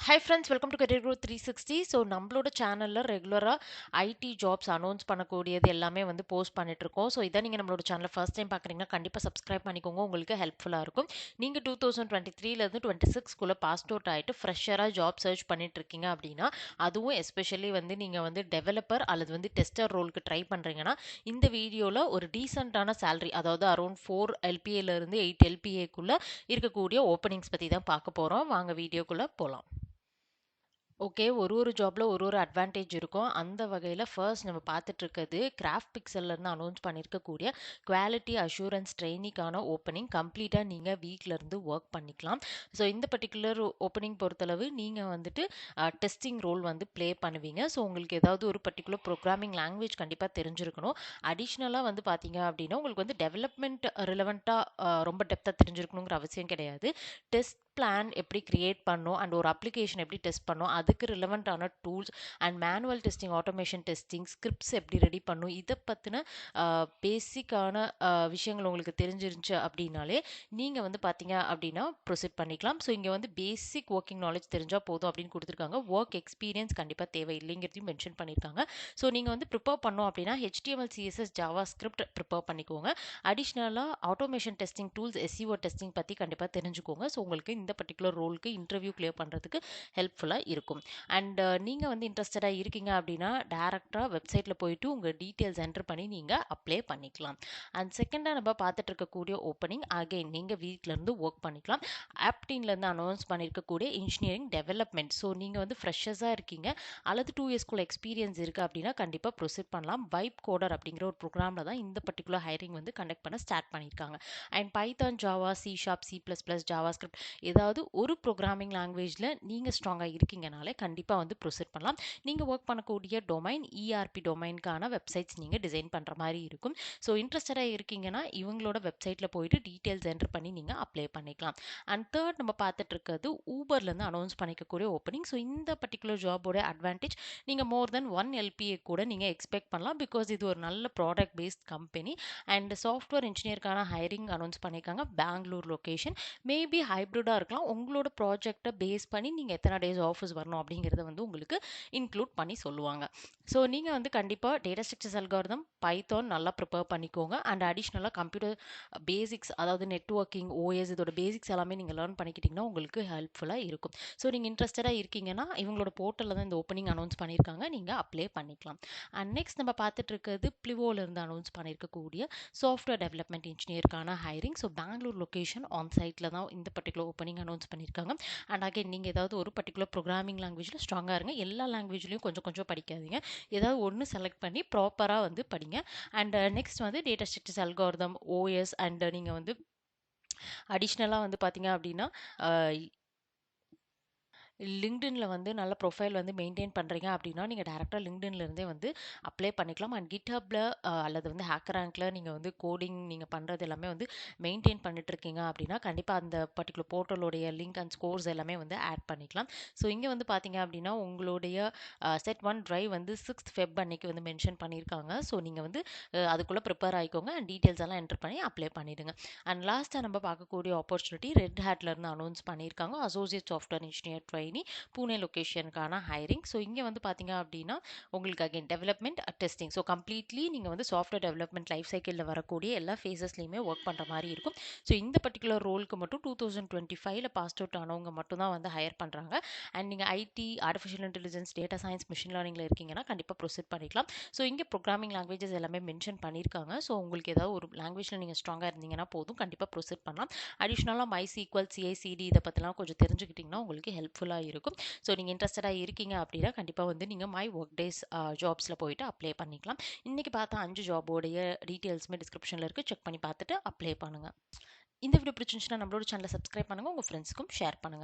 Hi friends, welcome to career growth 360. So நம்மளோட சேனலில் ரெகுலராக ஐடி ஜாப்ஸ் அனௌன்ஸ் பண்ணக்கூடியது எல்லாமே வந்து போஸ்ட் பண்ணிட்டுருக்கோம். ஸோ இதை நீங்கள் நம்மளோட சேனலை ஃபர்ஸ்ட் டைம் பார்க்குறீங்கன்னா கண்டிப்பாக சப்ஸ்கிரைப் பண்ணிக்கோங்க, உங்களுக்கு ஹெல்ப்ஃபுல்லாக இருக்கும். நீங்கள் 2023லேருந்து 26க்குள்ளே பாஸ்ட் அவுட் ஆகிட்டு ஃப்ரெஷராக ஜாப் சர்ச் பண்ணிட்டு இருக்கீங்க அப்படின்னா, அதுவும் எஸ்பெஷலி வந்து நீங்கள் வந்து டெவலப்பர் அல்லது வந்து டெஸ்டர் ரோலுக்கு ட்ரை பண்ணுறீங்கன்னா, இந்த வீடியோவில் ஒரு டீசெண்டான சேலரி, அதாவது அரௌண்ட் 4 LPAலேருந்து 8 LPAக்குள்ளே இருக்கக்கூடிய ஓப்பனிங்ஸ் பற்றி தான் பார்க்க போகிறோம். வாங்க வீடியோக்குள்ளே போகலாம். ஓகே. ஒரு ஜாப்ல ஒரு அட்வான்டேஜ் இருக்கும். அந்த வகையில ஃபர்ஸ்ட் நம்ம பார்த்துட்டு இருக்கிறது கிராஃப்ட் பிக்சல்லேருந்து அனௌன்ஸ் பண்ணியிருக்கக்கூடிய குவாலிட்டி அஷூரன்ஸ் ட்ரெயினிக்கான ஓப்பனிங். கம்ப்ளீட்டா நீங்க வீட்ல இருந்து ஒர்க் பண்ணிக்கலாம். ஸோ இந்த பர்ட்டிகுலர் ஓப்பனிங் பொறுத்தளவு நீங்க வந்துட்டு டெஸ்டிங் ரோல் வந்து ப்ளே பண்ணுவீங்க. ஸோ உங்களுக்கு ஏதாவது ஒரு பர்ட்டிகுலர் ப்ரோக்ராமிங் லாங்குவேஜ் கண்டிப்பா தெரிஞ்சிருக்கணும். அடிஷ்னலா வந்து பார்த்தீங்க அப்படின்னா, உங்களுக்கு வந்து டெவலப்மெண்ட் ரிலவெண்ட்டா ரொம்ப டெப்த்தா தெரிஞ்சிருக்கணுங்கிற அவசியம் கிடையாது. டெஸ்ட் பிளான் எப்படி கிரியேட் பண்ணணும் அண்ட் ஒரு அப்ளிகேஷன் எப்படி டெஸ்ட் பண்ணணும், அதுக்கு ரிலவெண்ட்டான tools and manual testing, automation testing, scripts எப்படி ரெடி பண்ணணும், இதை பற்றின பேசிக்கான விஷயங்கள் உங்களுக்கு தெரிஞ்சிருந்துச்சு அப்படின்னாலே நீங்கள் வந்து பார்த்தீங்க அப்படின்னா ப்ரொசீட் பண்ணிக்கலாம். ஸோ இங்கே வந்து பேசிக் ஒர்க்கிங் நாலேஜ் தெரிஞ்சால் போதும் அப்படின்னு கொடுத்துருக்காங்க. ஒர்க் எக்ஸ்பீரியன்ஸ் கண்டிப்பாக தேவை இல்லைங்கிறதையும் மென்ஷன் பண்ணியிருக்காங்க. ஸோ நீங்கள் வந்து ப்ரிப்பேர் பண்ணோம் அப்படின்னா HTML CSS Java script prepare பண்ணிக்கோங்க. அடிஷ்னலாக automation testing tools, SEO testing பற்றி கண்டிப்பாக தெரிஞ்சுக்கோங்க. ஸோ உங்களுக்கு இந்த பர்டிகுலர் ரோலுக்கு இன்டர்வியூ கிளியர் பண்ணுறதுக்கு ஹெல்ப்ஃபுல்லாக இருக்கும். அண்ட் நீங்கள் வந்து இன்ட்ரெஸ்டடாக இருக்கீங்க அப்படின்னா டேரெக்டாக வெப்சைட்டில் போயிட்டு உங்கள் டீட்டெயில்ஸ் என்டர் பண்ணி நீங்கள் அப்ளை பண்ணிக்கலாம். அண்ட் செகண்டாக நம்ம பார்த்துட்டு இருக்கக்கூடிய ஓப்பனிங் அகைன் நீங்கள் வீட்டிலேருந்து ஒர்க் பண்ணிக்கலாம். ஆப்டீன்லேருந்து அனௌன்ஸ் பண்ணியிருக்கக்கூடிய இன்ஜினியரிங் டெவலப்மெண்ட். ஸோ நீங்கள் வந்து ஃப்ரெஷர்ஸாக இருக்கீங்க அல்லது 2 இயர்ஸ்க்குள்ள எக்ஸ்பீரியன்ஸ் இருக்குது அப்படின்னா கண்டிப்பாக ப்ரொசீட் பண்ணலாம். வைப் கோடர் அப்படிங்கிற ஒரு ப்ரோக்ராமில் தான் இந்த பர்டிகுலர் ஹைரிங் வந்து கண்டக்ட் பண்ண ஸ்டார்ட் பண்ணியிருக்காங்க. And Python, Java, C#, C++, Java script, ஏதாவது ஒரு ப்ரோக்ராமிங் லாங்குவேஜில் நீங்கள் ஸ்ட்ராங்காக இருக்கீங்கனாலே கண்டிப்பாக வந்து ப்ரொசீட் பண்ணலாம். நீங்கள் ஒர்க் பண்ணக்கூடிய டொமைன் ERP டொமைனுக்கான வெப்சைட்ஸ் நீங்கள் டிசைன் பண்ணுற மாதிரி இருக்கும். ஸோ இன்ட்ரெஸ்டடாக இருக்கீங்கன்னா இவங்களோட வெப்சைட்டில் போயிட்டு டீட்டெயில்ஸ் என்டர் பண்ணி நீங்கள் அப்ளை பண்ணிக்கலாம். அண்ட் தேர்ட் நம்ம பார்த்துட்டு இருக்கிறது ஊபர்லேருந்து அனௌன்ஸ் பண்ணிக்கக்கூடிய ஓப்பனிங். ஸோ இந்த பர்டிகுலர் ஜாபோட அட்வான்டேஜ் நீங்கள் மோர் தென் 1 LPA கூட நீங்கள் எக்ஸ்பெக்ட் பண்ணலாம். பிகாஸ் இது ஒரு நல்ல product based company. And software இன்ஜினியருக்கான ஹைரிங் அனௌன்ஸ் பண்ணியிருக்காங்க. பெங்களூர் லொக்கேஷன், மேபி ஹைப்ரிடாக இருக்கலாம். உங்களோட ப்ராஜெக்டை பேஸ் பண்ணி நீங்கள் எத்தனை டேஸ் ஆஃபீஸ் வரணும் அப்படிங்கிறத வந்து உங்களுக்கு இன்க்ளூட் பண்ணி சொல்லுவாங்க. ஸோ நீங்கள் வந்து கண்டிப்பாக டேட்டா ஸ்ட்ரக்சர்ஸ் அல்காரிதம், பைத்தான் நல்லா ப்ரிப்பேர் பண்ணிக்கோங்க. அண்ட் அடிஷ்னலாக கம்ப்யூட்டர் பேசிக்ஸ், அதாவது நெட்ஒர்க்கிங், OS, இதோட பேசிக்ஸ் எல்லாமே நீங்கள் லேர்ன் பண்ணிக்கிட்டிங்கன்னா உங்களுக்கு ஹெல்ப்ஃபுல்லாக இருக்கும். ஸோ நீங்கள் இன்ட்ரெஸ்டடாக இருக்கீங்கன்னா இவங்களோட போர்ட்டலில் தான் இந்த ஓப்பனிங் அனௌன்ஸ் பண்ணியிருக்காங்க, நீங்கள் அப்ளை பண்ணிக்கலாம். அண்ட் நெக்ஸ்ட் நம்ம பார்த்துட்டு இருக்கிறது பிளிவோலேருந்து அனௌன்ஸ் பண்ணியிருக்கக்கூடிய சாஃப்ட்வேர் டெவலப்மெண்ட் இன்ஜினியருக்கான hiring. So Bangalore location on சைட்டில் தான் இந்த பர்டிகுலர் ஓப்பனிங் அனௌன்ஸ் பண்ணியிருக்காங்க. அண்ட் அகைன் நீங்கள் ஏதாவது ஒரு பர்டிகுலர் ப்ரோக்ராமிங் லாங்குவேஜில் ஸ்ட்ராங்காக இருங்க. எல்லா லாங்குவேஜ்லையும் கொஞ்சம் கொஞ்சம் படிக்காதீங்க. ஏதாவது ஒன்று செலக்ட் பண்ணி ப்ராப்பராக வந்து படிங்க. அண்ட் நெக்ஸ்ட் வந்து data structures algorithm, OS, and நீங்கள் வந்து அடிஷ்னலாக வந்து பார்த்தீங்க அப்படின்னா லிங்க்டின்ல வந்து நல்ல ப்ரொஃபைல் வந்து மெயின்டைன் பண்ணுறீங்க அப்படின்னா நீங்கள் டேரெக்டாக லிங்க்டின்லேருந்தே வந்து அப்ளை பண்ணிக்கலாம். அண்ட் கிட்ஹப்பில் அல்லது வந்து ஹேக்கர் ரேங்க்கில் நீங்கள் வந்து கோடிங் நீங்கள் பண்ணுறது எல்லாமே வந்து மெயின்டைன் பண்ணிட்டுருக்கீங்க அப்படின்னா கண்டிப்பாக அந்த பர்டிகுலர் போர்ட்டலோடைய லிங்க் அண்ட் ஸ்கோர்ஸ் எல்லாமே வந்து ஆட் பண்ணிக்கலாம். ஸோ இங்கே வந்து பார்த்தீங்க அப்படின்னா உங்களுடைய செட் 1 ட்ரைவ் வந்து 6th Feb அன்னைக்கு வந்து மென்ஷன் பண்ணியிருக்காங்க. ஸோ நீங்கள் வந்து அதுக்குள்ளே ப்ரிப்பேர் ஆகிக்கோங்க அண்ட் டீட்டெயில்ஸ் எல்லாம் என்டர் பண்ணி அப்ளை பண்ணிவிடுங்க. அண்ட் லாஸ்ட்டாக நம்ம பார்க்கக்கூடிய ஆப்பர்ச்சுனிட்டி ரெட் ஹேட்லேருந்து அனௌன்ஸ் பண்ணியிருக்காங்க. Associate software engineer trainee Pune லொக்கேஷனுக்கான ஹைரிங். ஸோ இங்கே வந்து பார்த்தீங்க அப்படின்னா உங்களுக்கு again development, testing, so completely நீங்கள் வந்து சாஃப்ட்வேர் டெவலப்மெண்ட் லைஃப் சைக்கிளில் வரக்கூடிய எல்லா ஃபேஸஸ்லையுமே ஒர்க் பண்ணுற மாதிரி இருக்கும். ஸோ இந்த பர்டிகுலர் ரோலுக்கு மட்டும் 2025ல் பாஸ்ட் அவுட் ஆனவங்க மட்டும் தான் வந்து ஹையர் பண்ணுறாங்க. அண்ட் நீங்கள் IT, artificial intelligence, data science, machine லேர்னிங்கில் இருக்கீங்கன்னா கண்டிப்பாக ப்ரொசீட் பண்ணிக்கலாம். ஸோ இங்கே ப்ரோக்ராமிங் லாங்குவேஜஸ் எல்லாமே மென்ஷன் பண்ணியிருக்காங்க. ஸோ உங்களுக்கு ஏதாவது ஒரு லாங்குவேஜில் நீங்கள் ஸ்ட்ராங்காக இருந்தீங்கன்னா போதும், கண்டிப்பாக ப்ரொசீட் பண்ணலாம். அடிஷ்னலாக MySQL, CI/CD இதை பற்றிலாம் கொஞ்சம் தெரிஞ்சுக்கிட்டிங்கன்னா உங்களுக்கு ஹெல்ப்ஃபுல்லாக இருக்கும். ஸோ நீங்கள் இன்ட்ரெஸ்டடாக இருக்கீங்க அப்படின்னா கண்டிப்பாக வந்து நீங்கள் மை ஒர்க் டேஸ் ஜாப்ஸில் போயிட்டு அப்ளை பண்ணிக்கலாம். இன்றைக்கி பார்த்தா 5 ஜாபோடைய டீட்டெயில்ஸுமே டிஸ்கிரிப்ஷனில் இருக்குது, செக் பண்ணி பார்த்துட்டு அப்ளை பண்ணுங்கள். இந்த வீடியோ பிடிச்சிருந்துச்சுன்னா நம்மளோட சேனலை சப்ஸ்கிரைப் பண்ணுங்கள், உங்கள் ஃப்ரெண்ட்ஸ்க்கும் ஷேர் பண்ணுங்கள்.